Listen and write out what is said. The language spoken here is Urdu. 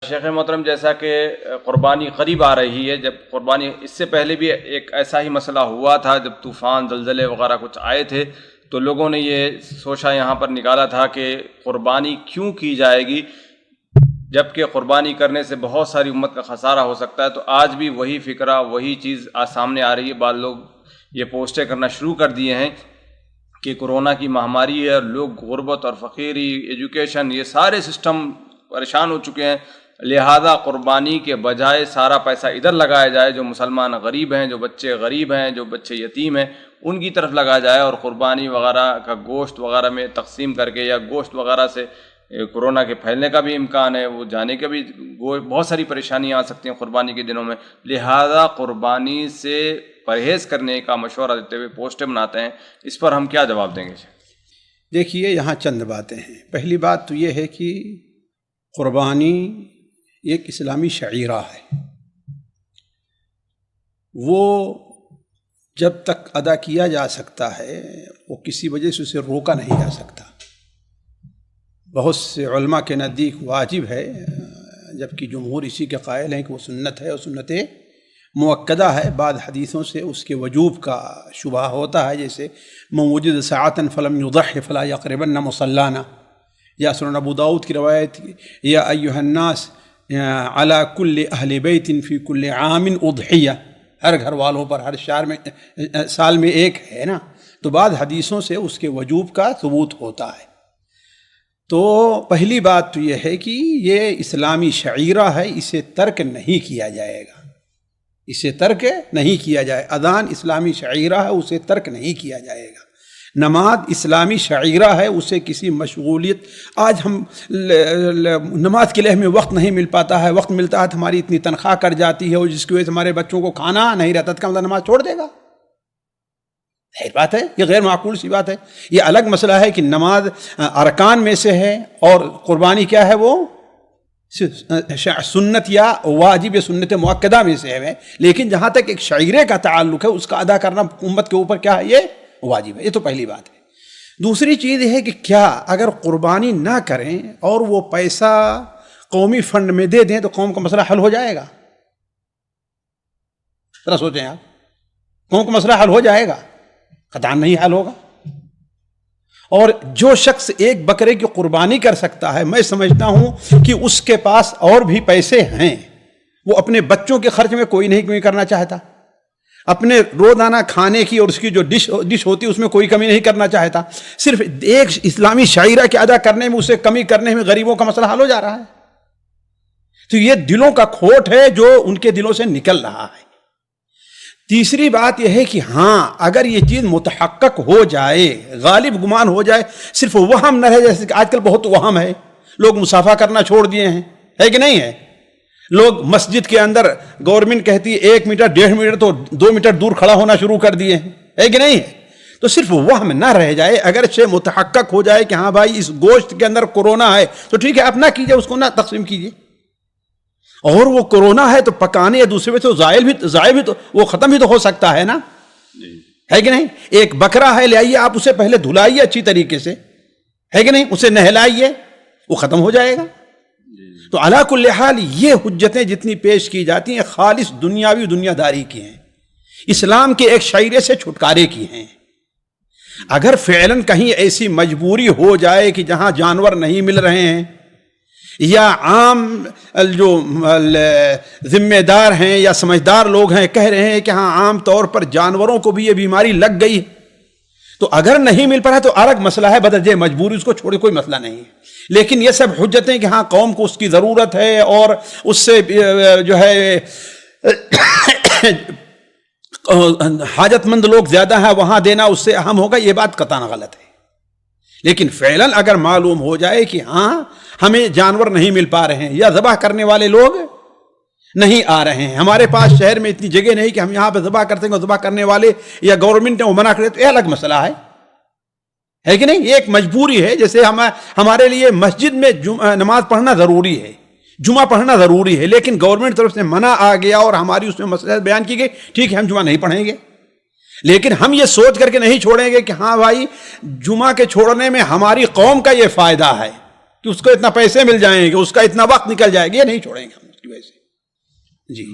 شیخ محترم، جیسا کہ قربانی قریب آ رہی ہے، جب قربانی اس سے پہلے بھی ایک ایسا ہی مسئلہ ہوا تھا، جب طوفان زلزلے وغیرہ کچھ آئے تھے تو لوگوں نے یہ سوچا، یہاں پر نکالا تھا کہ قربانی کیوں کی جائے گی جبکہ قربانی کرنے سے بہت ساری امت کا خسارہ ہو سکتا ہے۔ تو آج بھی وہی فکرہ، وہی چیز سامنے آ رہی ہے۔ بعض لوگ یہ پوسٹیں کرنا شروع کر دیے ہیں کہ کورونا کی مہاماری ہے، لوگ غربت اور فقیری، ایجوکیشن، یہ سارے سسٹم پریشان ہو چکے ہیں، لہذا قربانی کے بجائے سارا پیسہ ادھر لگایا جائے، جو مسلمان غریب ہیں، جو بچے غریب ہیں، جو بچے یتیم ہیں، ان کی طرف لگایا جائے، اور قربانی وغیرہ کا گوشت وغیرہ میں تقسیم کر کے، یا گوشت وغیرہ سے کورونا کے پھیلنے کا بھی امکان ہے، وہ جانے کا بھی بہت ساری پریشانیاں آ سکتی ہیں قربانی کے دنوں میں، لہذا قربانی سے پرہیز کرنے کا مشورہ دیتے ہوئے پوسٹیں بناتے ہیں۔ اس پر ہم کیا جواب دیں گے؟ دیکھیے، یہاں چند باتیں ہیں۔ پہلی بات تو یہ ہے کہ قربانی ایک اسلامی شعیرہ ہے، وہ جب تک ادا کیا جا سکتا ہے وہ کسی وجہ سے اسے روکا نہیں جا سکتا۔ بہت سے علماء کے نزدیک واجب ہے، جبکہ جمہور اسی کے قائل ہیں کہ وہ سنت ہے اور سنت مؤکدہ ہے۔ بعض حدیثوں سے اس کے وجوب کا شبہ ہوتا ہے، جیسے من وجد ساعۃ فلم یضح فلا یقربن مصلانا، یا سنن ابو داؤد کی روایت، یا ایھا الناس علی کل اہل بیت فی کل عام اضحیہ، ہر گھر والوں پر ہر سال میں ایک ہے نا۔ تو بعض حدیثوں سے اس کے وجوب کا ثبوت ہوتا ہے۔ تو پہلی بات تو یہ ہے کہ یہ اسلامی شعیرہ ہے، اسے ترک نہیں کیا جائے گا، اسے ترک نہیں کیا جائے۔ اذان اسلامی شعیرہ ہے، اسے ترک نہیں کیا جائے گا۔ نماز اسلامی شعیرہ ہے، اسے کسی مشغولیت، آج ہم نماز کے لیے ہمیں وقت نہیں مل پاتا ہے، وقت ملتا ہے تو ہماری اتنی تنخواہ کٹ جاتی ہے، اور جس کی وجہ سے ہمارے بچوں کو کھانا نہیں رہتا، تو کیا نماز چھوڑ دے گا؟ ظاہر بات ہے، یہ غیر معقول سی بات ہے۔ یہ الگ مسئلہ ہے کہ نماز ارکان میں سے ہے، اور قربانی کیا ہے، وہ سنت یا واجب یا سنت مؤکدہ میں سے ہے۔ لیکن جہاں تک ایک شعیرے کا تعلق ہے، اس کا ادا کرنا امت کے اوپر کیا ہے، یہ واجب ہے۔ یہ تو پہلی بات ہے۔ دوسری چیز یہ ہے کہ کیا اگر قربانی نہ کریں اور وہ پیسہ قومی فنڈ میں دے دیں تو قوم کا مسئلہ حل ہو جائے گا؟ ذرا سوچیں آپ، قوم کا مسئلہ حل ہو جائے گا؟ قطعاً نہیں حل ہوگا۔ اور جو شخص ایک بکرے کی قربانی کر سکتا ہے، میں سمجھتا ہوں کہ اس کے پاس اور بھی پیسے ہیں، وہ اپنے بچوں کے خرچ میں کوئی نہیں کرنا چاہتا، اپنے روزانہ کھانے کی اور اس کی جو ڈش ہوتی ہے اس میں کوئی کمی نہیں کرنا چاہتا، صرف ایک اسلامی شعیرہ کے ادا کرنے میں، اسے کمی کرنے میں غریبوں کا مسئلہ حل ہو جا رہا ہے۔ تو یہ دلوں کا کھوٹ ہے جو ان کے دلوں سے نکل رہا ہے۔ تیسری بات یہ ہے کہ ہاں، اگر یہ چیز متحقق ہو جائے، غالب گمان ہو جائے، صرف وہم نہ رہے، جیسے کہ آج کل بہت وہم ہے، لوگ مسافہ کرنا چھوڑ دیے ہیں، ہے کہ نہیں ہے؟ لوگ مسجد کے اندر گورنمنٹ کہتی ہے 1 میٹر 1.5 میٹر تو 2 میٹر دور کھڑا ہونا شروع کر دیے ہیں، ہے کہ نہیں ہے؟ تو صرف وہم نہ رہ جائے، اگرچہ متحقق ہو جائے کہ ہاں بھائی اس گوشت کے اندر کورونا ہے، تو ٹھیک ہے، آپ نہ کیجئے، اس کو نہ تقسیم کیجئے۔ اور وہ کورونا ہے تو پکانے یا دوسرے تو ضائع بھی تو وہ ختم بھی تو ہو سکتا ہے نا، ہے کہ نہیں؟ ایک بکرا ہے، لے آئیے آپ، اسے پہلے دھلائیے اچھی طریقے سے، ہے کہ نہیں؟ اسے نہلائیے، وہ ختم ہو جائے گا۔ تو علا کل حال یہ حجتیں جتنی پیش کی جاتی ہیں خالص دنیاوی دنیا داری کی ہیں، اسلام کے ایک شعیرے سے چھٹکارے کی ہیں۔ اگر فعلاً کہیں ایسی مجبوری ہو جائے کہ جہاں جانور نہیں مل رہے ہیں، یا عام جو ذمہ دار ہیں یا سمجھدار لوگ ہیں کہہ رہے ہیں کہ ہاں عام طور پر جانوروں کو بھی یہ بیماری لگ گئی، تو اگر نہیں مل پا رہا تو الگ مسئلہ ہے، بدرجہ مجبوری، اس کو چھوڑے کوئی مسئلہ نہیں ہے۔ لیکن یہ سب حجتیں کہ ہاں قوم کو اس کی ضرورت ہے اور اس سے جو ہے حاجت مند لوگ زیادہ ہیں، وہاں دینا اس سے اہم ہوگا، یہ بات قطعاً غلط ہے۔ لیکن فعلاً اگر معلوم ہو جائے کہ ہاں ہمیں جانور نہیں مل پا رہے ہیں، یا ذبح کرنے والے لوگ نہیں آ رہے ہیں، ہمارے پاس شہر میں اتنی جگہ نہیں کہ ہم یہاں پہ ذبح کر سکیں، ذبح کرنے والے یا گورنمنٹ نے وہ منع کرے، تو یہ الگ مسئلہ ہے کہ نہیں؟ یہ ایک مجبوری ہے، جیسے ہمارے لیے مسجد میں نماز پڑھنا ضروری ہے، جمعہ پڑھنا ضروری ہے، لیکن گورنمنٹ طرف سے منع آ گیا اور ہماری اس میں مصلحت بیان کی گئی، ٹھیک ہے ہم جمعہ نہیں پڑھیں گے، لیکن ہم یہ سوچ کر کے نہیں چھوڑیں گے کہ ہاں بھائی جمعہ کے چھوڑنے میں ہماری قوم کا یہ فائدہ ہے، کہ اس کو اتنا پیسے مل جائیں گے، اس کا اتنا وقت نکل جائے گا، یہ نہیں چھوڑیں گے ہم اس کی وجہ سے. جی